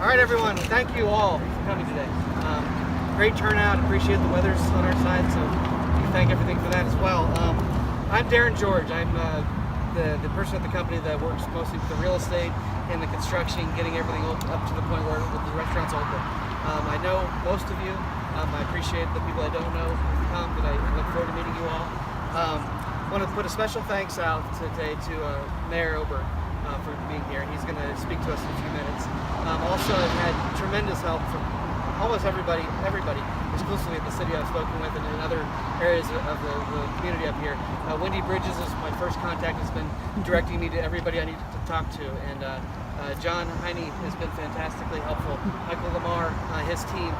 All right, everyone. Thank you all for coming today. Great turnout. Appreciate the weather's on our side, so we thank everything for that as well. I'm Darren George. I'm the person at the company that works mostly with the real estate and the construction, getting everything up to the point where the restaurant's open. I know most of you. I appreciate the people I don't know who come, but I look forward to meeting you all. I want to put a special thanks out today to Mayor Ober for being here. He's going to speak to us in a few minutes. Also, I've had tremendous help from almost everybody exclusively at the city I've spoken with and in other areas of the community up here. Wendy Bridges is my first contact, has been directing me to everybody I need to talk to, and John Heine has been fantastically helpful. Michael Lamar, his team.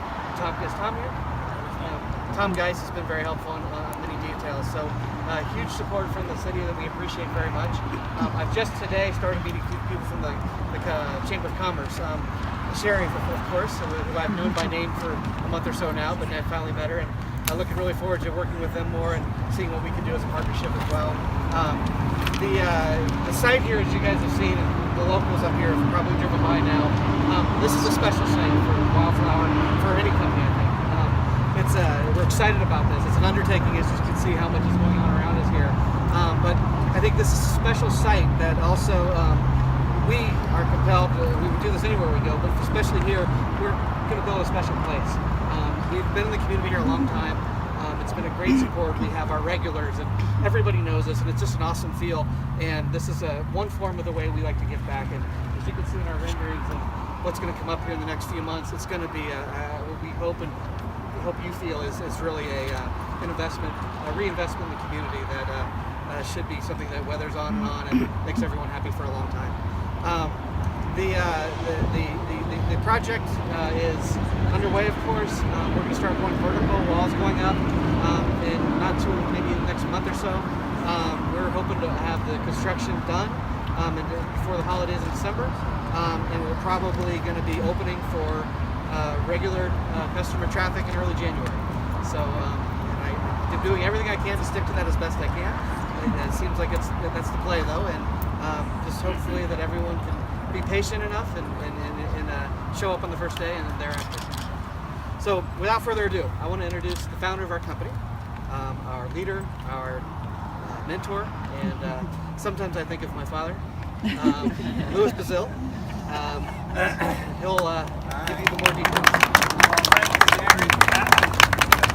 Is Tom here? Tom Geis has been very helpful on many details. So huge support from the city that we appreciate very much. I've just today started meeting people from the Chamber of Commerce. Sherry, of course, who I've known by name for a month or so now, but I finally met her, and I'm looking really forward to working with them more and seeing what we can do as a partnership as well. The site here, as you guys have seen, and the locals up here have probably driven by now, this is a special site for Wildflower, for any company, I think. We're excited about this. It's an undertaking, as you can see how much is going on around us here. But I think this is a special site that also we are compelled to, we would do this anywhere we go, but especially here, we're going to build a special place. We've been in the community here a long time. It's been a great support. We have our regulars, and everybody knows us, and it's just an awesome feel. And this is one form of the way we like to give back. And as you can see in our renderings and what's going to come up here in the next few months, it's going to be what we hope you feel is really an investment, a reinvestment in the community that should be something that weathers on and makes everyone happy for a long time. The project is underway, of course. We're going to start going vertical, walls going up, in not too, maybe the next month or so. We're hoping to have the construction done before the holidays in December, and we're probably going to be opening for regular customer traffic in early January. So I'm doing everything I can to stick to that as best I can. It seems like that's the play, though, and just hopefully that everyone can be patient enough and show up on the first day and thereafter. So without further ado, I want to introduce the founder of our company, our leader, our mentor, and sometimes I think of my father, Louis Bazil. He'll give you the more details.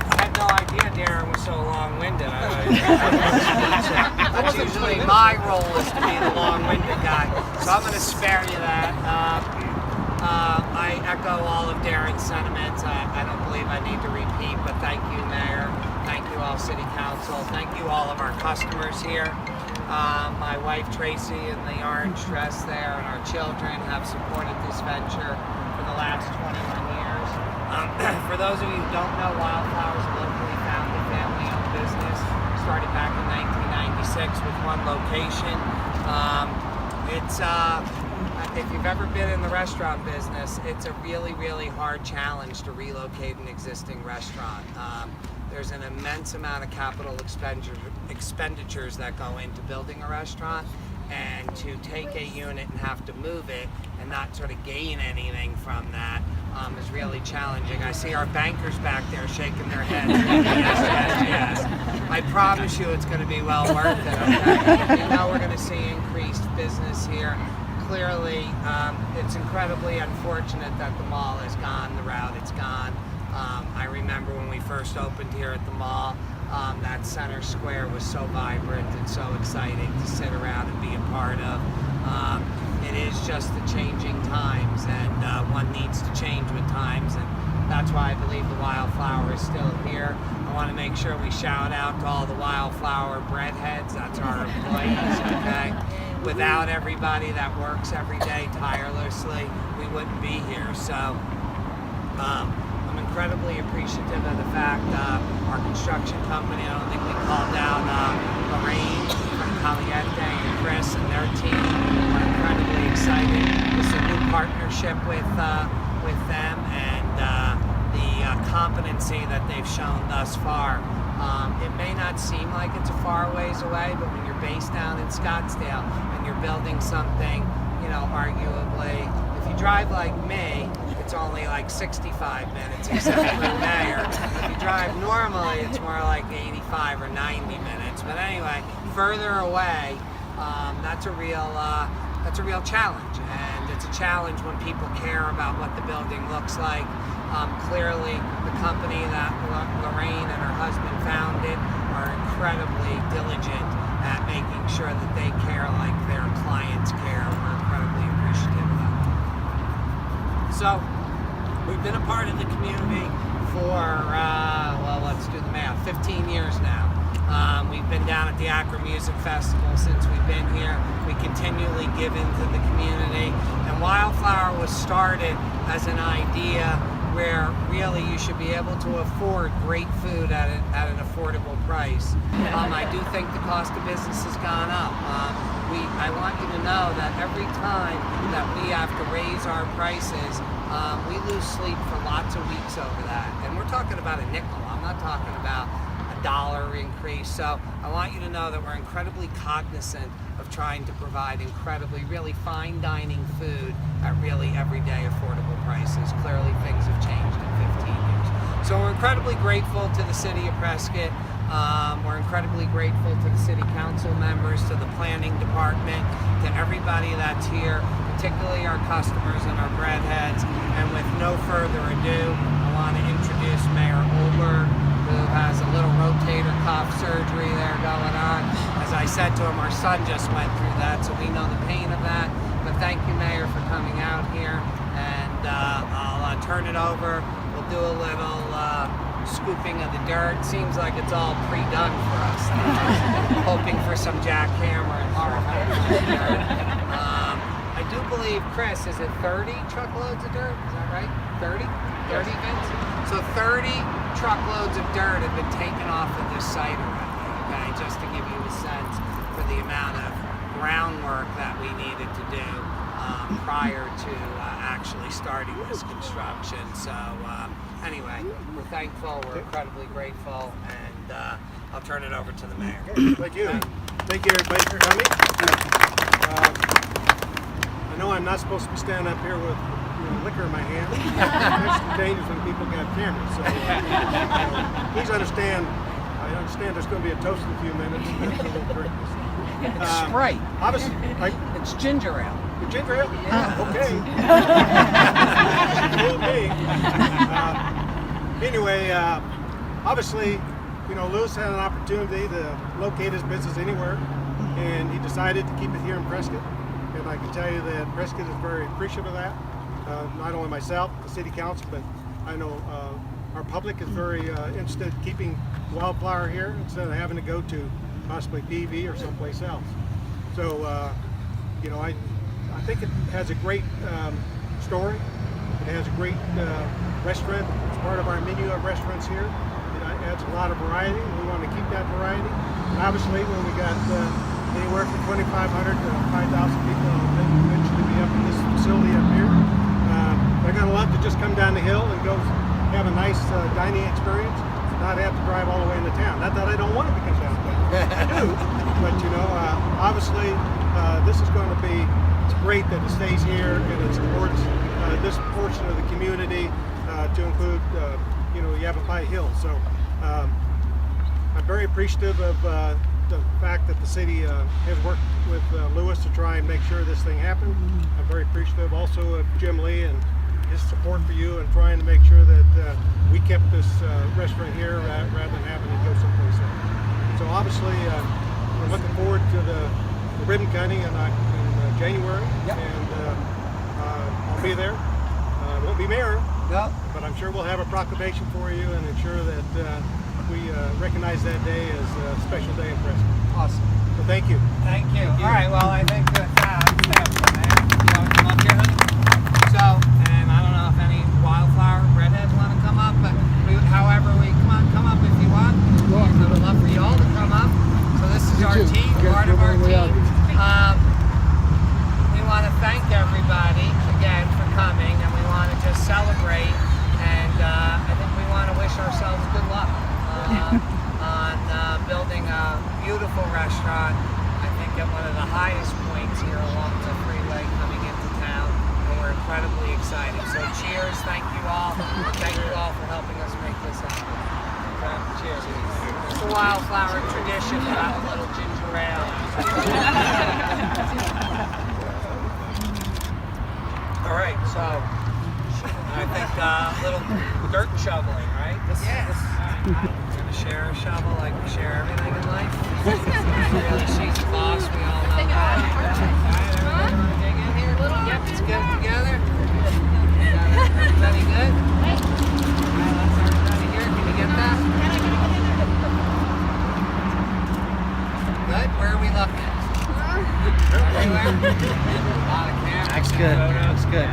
I had no idea Darren was so long-winded. That's usually my role is to be the long-winded guy, so I'm going to spare you that. I echo all of Darren's sentiments. I don't believe I need to repeat, but thank you, Mayor. Thank you all, City Council. Thank you all of our customers here. My wife Tracy in the orange dress there, and our children have supported this venture for the last 21 years. For those of you who don't know, Wildflower is a locally founded, family-owned business. Started back in 1996 with one location. If you've ever been in the restaurant business, it's a really, really hard challenge to relocate an existing restaurant. There's an immense amount of capital expenditures that go into building a restaurant, and to take a unit and have to move it and not sort of gain anything from that is really challenging. I see our bankers back there shaking their heads. Yes. I promise you it's going to be well worth it. Okay? You know we're going to see increased business here. Clearly, it's incredibly unfortunate that the mall is gone, the route it's gone. I remember when we first opened here at the mall, that center square was so vibrant and so exciting to sit around and be a part of. It is just the changing times, and one needs to change with times, and that's why I believe the Wildflower is still here. I want to make sure we shout out to all the Wildflower breadheads. That's our employees, okay? Without everybody that works every day tirelessly, we wouldn't be here. So I'm incredibly appreciative of the fact our construction company, I don't think we called out Lorraine from Caliente and Chris and their team. I'm incredibly excited. It's a new partnership with them, and the competency that they've shown thus far. It may not seem like it's a far ways away, but when you're based down in Scottsdale and you're building something, you know, arguably, if you drive like me, it's only like 65 minutes, except through Mayor. If you drive normally, it's more like 85 or 90 minutes. But anyway, further away, that's a real challenge, and it's a challenge when people care about what the building looks like. Clearly, the company that Lorraine and her husband founded are incredibly diligent at making sure that they care like their clients care. We're incredibly appreciative of that. So, we've been a part of the community for, well, let's do the math, 15 years now. We've been down at the Akron Music Festival since we've been here. We continually give into the community. And Wildflower was started as an idea where really you should be able to afford great food at an affordable price. I do think the cost of business has gone up. I want you to know that every time that we have to raise our prices, we lose sleep for lots of weeks over that. And we're talking about a nickel. I'm not talking about a dollar increase. So I want you to know that we're incredibly cognizant of trying to provide incredibly, really fine dining food at really everyday affordable prices. Clearly things have changed in 15 years. So we're incredibly grateful to the city of Prescott. We're incredibly grateful to the city council members, to the planning department, to everybody that's here, particularly our customers and our breadheads. And with no further ado, I want to introduce Mayor Olberg, who has a little rotator cuff surgery there going on. As I said to him, our son just went through that, so we know the pain of that. But thank you, Mayor, for coming out here. And I'll turn it over. We'll do a little scooping of the dirt. Seems like it's all pre-done for us. Hoping for some jackhammer and dirt. I do believe, Chris, is it 30 truckloads of dirt? Is that right? 30? 30, Vince? So 30 truckloads of dirt have been taken off of this site already, okay? Just to give you a sense for the amount of groundwork that we needed to do prior to actually starting this construction. So anyway, we're thankful, we're incredibly grateful, and I'll turn it over to the mayor. Thank you. Thank you, everybody, for coming. I know I'm not supposed to be standing up here with liquor in my hand. It's dangerous when people got cameras. So please understand. I understand there's going to be a toast in a few minutes. It's Sprite. Obviously, It's ginger ale. the ginger ale. Yeah. Okay. Fooled me. Anyway, obviously, Lewis had an opportunity to locate his business anywhere, and he decided to keep it here in Prescott. And I can tell you that Prescott is very appreciative of that. Not only myself, the city council, but I know our public is very interested in keeping Wildflower here instead of having to go to possibly PV or someplace else. So, I think it has a great story. It has a great restaurant. It's part of our menu of restaurants here. It adds a lot of variety, and we want to keep that variety. And obviously, when we got anywhere from 2,500 to 5,000 people eventually be up in this facility up here, they're going to love to just come down the hill and go have a nice dining experience, not have to drive all the way into town. Not that I don't want them to come down, I do. But obviously, this is going to be. It's great that it stays here and it supports this portion of the community to include, Yavapai Hill. So I'm very appreciative of the fact that the city has worked with Lewis to try and make sure this thing happened. I'm very appreciative also of Jim Lee and his support for you and trying to make sure that we kept this restaurant here rather than having to go someplace else. So obviously, we're looking forward to the ribbon cutting in January, Yep. and I'll be there. Won't be mayor, No. but I'm sure we'll have a proclamation for you and ensure that we recognize that day as a special day in Prescott. Awesome. So thank you. Thank you. All right, well, I think that you want to come up here, honey? So, and I don't know if any Wildflower redheads want to come up, but however we come up if you want. I would love for you all to come up. So this is our team, part of our team. We want to thank everybody again for coming, and we want to just celebrate. And I think we want to wish ourselves good luck on building a beautiful restaurant. I think at one of the highest points here along the freeway coming into town, and we're incredibly excited. So cheers. Thank you all. Thank you all for helping us make this happen. Cheers. It's a Wildflower tradition to have a little ginger ale. All right, so I think a little dirt shoveling, right? Yes. We're gonna share a shovel like we share everything in life. Really, she's the boss. We all know that. All right, everybody want to dig in here a little? Yep, let's get it together. Everybody good? All right, let's everybody here. Can you get that? Good. Where are we looking? Everywhere. A lot of cameras. Looks good. Looks good.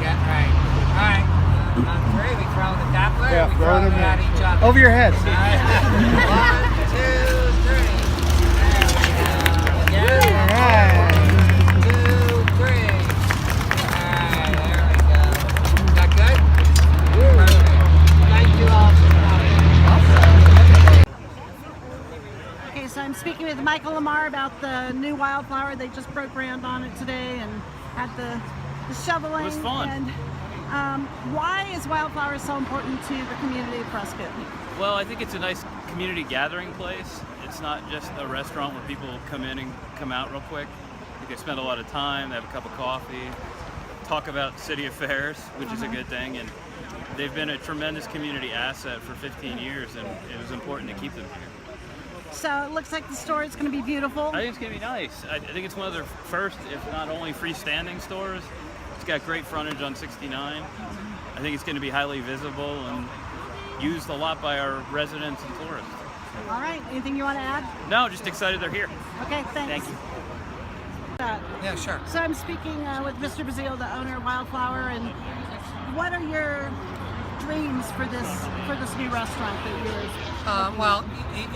Yeah, right. All right. On three, we throw it that way. Yeah, or we throw throw it it in at there. each other. Over your heads. All right. 1, 2, 3. There we go. Again. All right. 1, 2, 3. All right. There we go. Is that good? Perfect. Thank you all for coming. Okay, so I'm speaking with Michael Lamar about the new Wildflower. They just broke ground on it today and had the shoveling. It was fun. And why is Wildflower so important to the community of Prescott? Well, I think it's a nice community gathering place. It's not just a restaurant where people come in and come out real quick. They spend a lot of time, they have a cup of coffee, talk about city affairs, which is a good thing. And they've been a tremendous community asset for 15 years, and it was important to keep them here. So it looks like the store is going to be beautiful. I think it's going to be nice. I think it's one of their first, if not only, freestanding stores. It's got great frontage on 69. I think it's going to be highly visible and used a lot by our residents and tourists. All right, anything you want to add? No, just excited they're here. Okay, thanks. Thank you. Yeah, sure. So I'm speaking with Mr. Bazile, the owner of Wildflower, and what are your dreams for this new restaurant that you're? Well,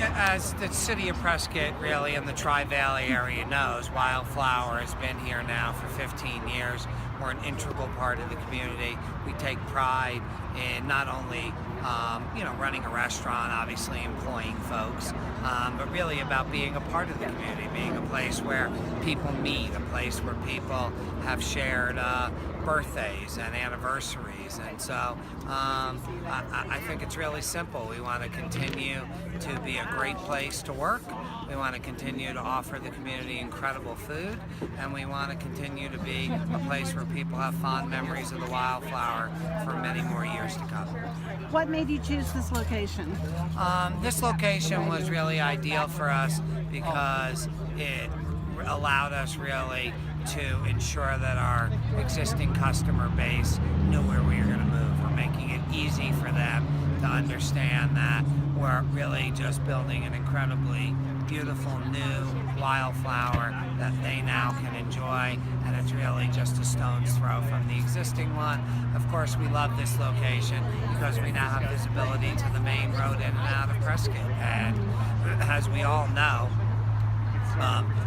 as the city of Prescott, really, and the Tri-Valley area knows, Wildflower has been here now for 15 years. We're an integral part of the community. We take pride in not only running a restaurant, obviously employing folks, but really about being a part of the community, being a place where people meet, a place where people have shared birthdays and anniversaries. And so I think it's really simple. We want to continue to be a great place to work. We want to continue to offer the community incredible food, and we want to continue to be a place where people have fond memories of the Wildflower for many more years to come. What made you choose this location? This location was really ideal for us because it allowed us really to ensure that our existing customer base knew where we were going to move. We're making it easy for them to understand that we're really just building an incredibly beautiful new Wildflower that they now can enjoy, and it's really just a stone's throw from the existing one. Of course, we love this location because we now have visibility to the main road in and out of Prescott, and as we all know,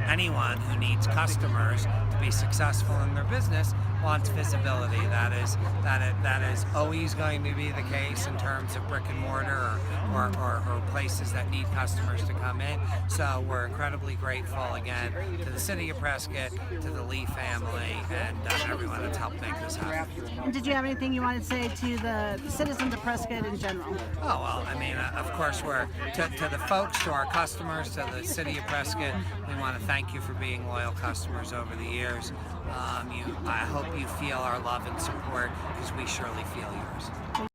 anyone who needs customers to be successful in their business wants visibility. That is always going to be the case in terms of brick and mortar or places that need customers to come in. So we're incredibly grateful again to the city of Prescott, to the Lee family, and everyone that's helped make this happen. And did you have anything you wanted to say to the citizens of Prescott in general? Oh, well, I mean, of course, we're to the folks, to our customers, to the city of Prescott, we want to thank you for being loyal customers over the years. I hope you feel our love and support because we surely feel yours.